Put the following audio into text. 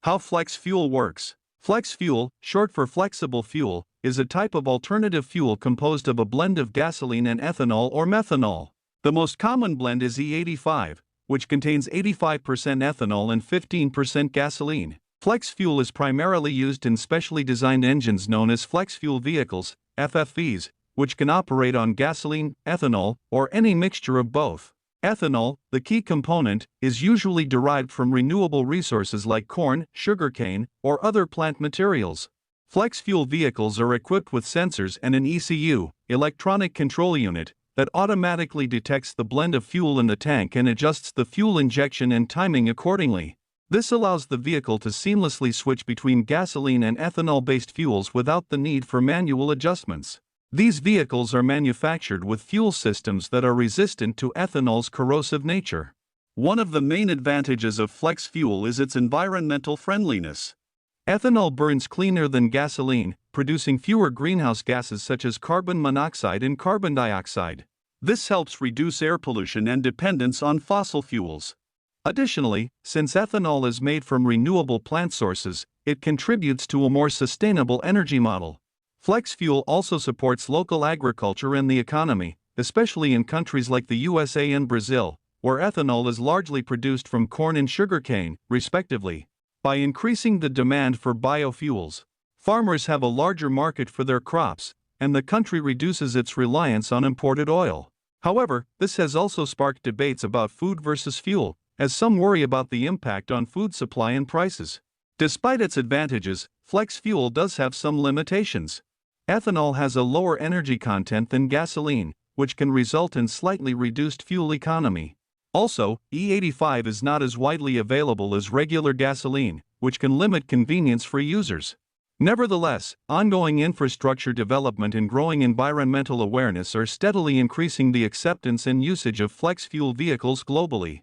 How flex fuel works. Flex fuel, short for flexible fuel, is a type of alternative fuel composed of a blend of gasoline and ethanol or methanol. The most common blend is E85, which contains 85% ethanol and 15% gasoline. Flex fuel is primarily used in specially designed engines known as flex fuel vehicles, FFVs, which can operate on gasoline, ethanol, or any mixture of both. Ethanol, the key component, is usually derived from renewable resources like corn, sugarcane, or other plant materials. Flex fuel vehicles are equipped with sensors and an ECU, electronic control unit, that automatically detects the blend of fuel in the tank and adjusts the fuel injection and timing accordingly. This allows the vehicle to seamlessly switch between gasoline and ethanol-based fuels without the need for manual adjustments. These vehicles are manufactured with fuel systems that are resistant to ethanol's corrosive nature. One of the main advantages of flex fuel is its environmental friendliness. Ethanol burns cleaner than gasoline, producing fewer greenhouse gases such as carbon monoxide and carbon dioxide. This helps reduce air pollution and dependence on fossil fuels. Additionally, since ethanol is made from renewable plant sources, it contributes to a more sustainable energy model. Flex fuel also supports local agriculture and the economy, especially in countries like the USA and Brazil, where ethanol is largely produced from corn and sugarcane, respectively. By increasing the demand for biofuels, farmers have a larger market for their crops, and the country reduces its reliance on imported oil. However, this has also sparked debates about food versus fuel, as some worry about the impact on food supply and prices. Despite its advantages, flex fuel does have some limitations. Ethanol has a lower energy content than gasoline, which can result in slightly reduced fuel economy. Also, E85 is not as widely available as regular gasoline, which can limit convenience for users. Nevertheless, ongoing infrastructure development and growing environmental awareness are steadily increasing the acceptance and usage of flex fuel vehicles globally.